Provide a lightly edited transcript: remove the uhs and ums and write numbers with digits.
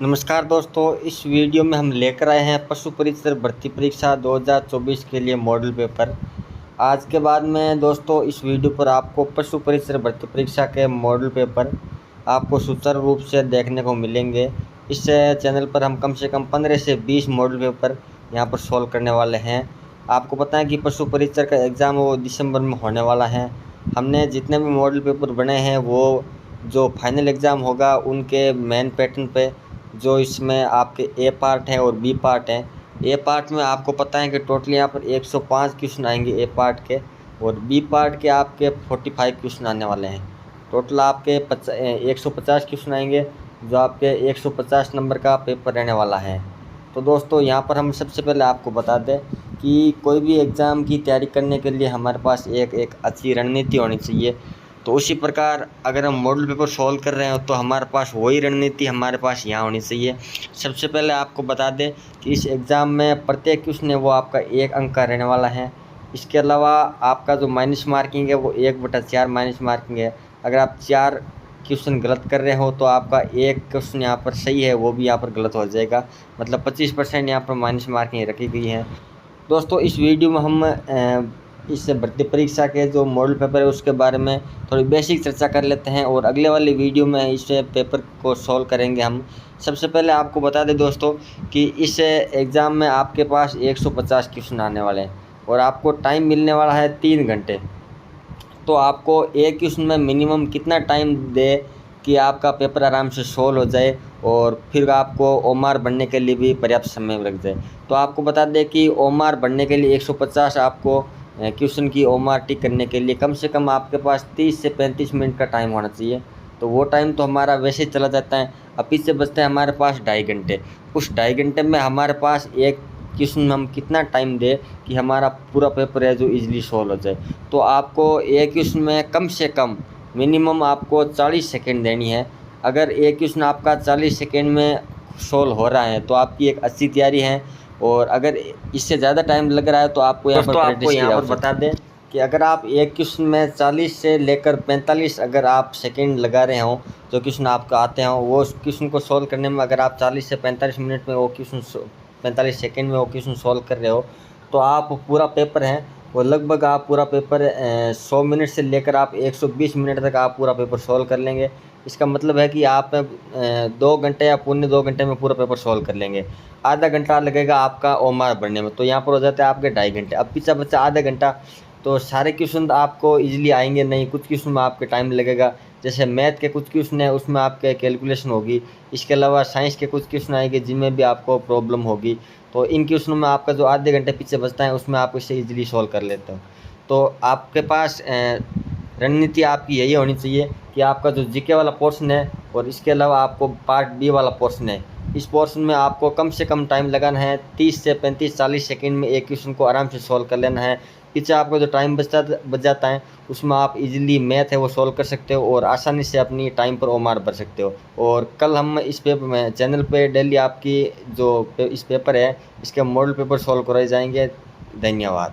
नमस्कार दोस्तों, इस वीडियो में हम लेकर आए हैं पशु परिचर भर्ती परीक्षा 2024 के लिए मॉडल पेपर। आज के बाद में दोस्तों इस वीडियो पर आपको पशु परिचर भर्ती परीक्षा के मॉडल पेपर आपको सुचारू रूप से देखने को मिलेंगे। इस चैनल पर हम कम से कम 15 से 20 मॉडल पेपर यहाँ पर सॉल्व करने वाले हैं। आपको पता है कि पशु परिचर का एग्ज़ाम वो दिसंबर में होने वाला है। हमने जितने भी मॉडल पेपर बने हैं वो जो फाइनल एग्ज़ाम होगा उनके मेन पैटर्न पे, जो इसमें आपके ए पार्ट है और बी पार्ट है। ए पार्ट में आपको पता है कि टोटल यहाँ पर 105 क्वेश्चन आएंगे ए पार्ट के, और बी पार्ट के आपके 45 क्वेश्चन आने वाले हैं। टोटल आपके 150 क्वेश्चन आएंगे, जो आपके 150 नंबर का पेपर रहने वाला है। तो दोस्तों यहाँ पर हम सबसे पहले आपको बता दें कि कोई भी एग्ज़ाम की तैयारी करने के लिए हमारे पास एक अच्छी रणनीति होनी चाहिए। तो उसी प्रकार अगर हम मॉडल पेपर सॉल्व कर रहे हो तो हमारे पास वही रणनीति हमारे पास यहाँ होनी चाहिए। सबसे पहले आपको बता दें कि इस एग्ज़ाम में प्रत्येक क्वेश्चन है वो आपका 1 अंक का रहने वाला है। इसके अलावा आपका जो माइनस मार्किंग है वो 1/4 माइनस मार्किंग है। अगर आप 4 क्वेश्चन गलत कर रहे हो तो आपका 1 क्वेश्चन यहाँ पर सही है वो भी यहाँ पर गलत हो जाएगा, मतलब 25% यहाँ पर माइनस मार्किंग रखी गई है। दोस्तों इस वीडियो में हम इस भर्ती परीक्षा के जो मॉडल पेपर है उसके बारे में थोड़ी बेसिक चर्चा कर लेते हैं, और अगले वाली वीडियो में इस पेपर को सॉल्व करेंगे हम। सबसे पहले आपको बता दें दोस्तों कि इस एग्ज़ाम में आपके पास 150 क्वेश्चन आने वाले हैं और आपको टाइम मिलने वाला है 3 घंटे। तो आपको एक क्वेश्चन में मिनिमम कितना टाइम दे कि आपका पेपर आराम से सॉल्व हो जाए और फिर आपको ओमार बनने के लिए भी पर्याप्त समय लग जाए। तो आपको बता दें कि ओमार बनने के लिए 150 आपको क्वेश्चन की ओमार टिक करने के लिए कम से कम आपके पास 30 से 35 मिनट का टाइम होना चाहिए। तो वो टाइम तो हमारा वैसे ही चला जाता है। अब पीछे बचते हैं हमारे पास 2.5 घंटे। उस 2.5 घंटे में हमारे पास एक क्वेश्चन में हम कितना टाइम दें कि हमारा पूरा पेपर है जो इजीली सॉल्व हो जाए। तो आपको एक क्वेश्चन में कम से कम मिनिमम आपको 40 सेकेंड देनी है। अगर एक क्वेश्चन आपका 40 सेकेंड में सॉल्व हो रहा है तो आपकी एक अच्छी तैयारी है, और अगर इससे ज़्यादा टाइम लग रहा है तो आपको यहाँ पर बता दें कि अगर आप एक क्वेश्चन में 40 से लेकर 45 अगर आप सेकंड लगा रहे हो, जो क्वेश्चन आपको आते हैं वो क्वेश्चन को सॉल्व करने में अगर आप 40 से 45 मिनट में वो क्वेश्चन 45 सेकंड में वो क्वेश्चन सॉल्व कर रहे हो तो आप पूरा पेपर है वो लगभग आप पूरा पेपर 100 मिनट से लेकर आप 120 मिनट तक आप पूरा पेपर सॉल्व कर लेंगे। इसका मतलब है कि आप 2 घंटे या पौने 2 घंटे में पूरा पेपर सॉल्व कर लेंगे। आधा घंटा लगेगा आपका ओमार बनने में, तो यहाँ पर हो जाता है आपके 2.5 घंटे। अब पीछा बच्चा आधा घंटा, तो सारे क्वेश्चन आपको इजीली आएंगे नहीं, कुछ क्वेश्चन में आपके टाइम लगेगा। जैसे मैथ के कुछ क्वेश्चन है उसमें आपके कैलकुलेशन होगी, इसके अलावा साइंस के कुछ क्वेश्चन आएंगे जिनमें भी आपको प्रॉब्लम होगी। तो इन क्वेश्चनों में आपका जो आधे घंटे पीछे बचता है उसमें आप इसे इजीली सॉल्व कर लेते हो। तो आपके पास रणनीति आपकी यही होनी चाहिए कि आपका जो जीके वाला पोर्शन है और इसके अलावा आपको पार्ट बी वाला पोर्शन है, इस पोर्शन में आपको कम से कम टाइम लगाना है। 30 से 35-40 सेकंड में एक क्वेश्चन को आराम से सॉल्व कर लेना है। पीछे आपको जो टाइम बच जाता है उसमें आप इजीली मैथ है वो सॉल्व कर सकते हो और आसानी से अपनी टाइम पर ओमार भर सकते हो। और कल हम इस पेपर में चैनल पे डेली आपकी जो इस पेपर है इसके मॉडल पेपर सॉल्व कराए जाएंगे। धन्यवाद।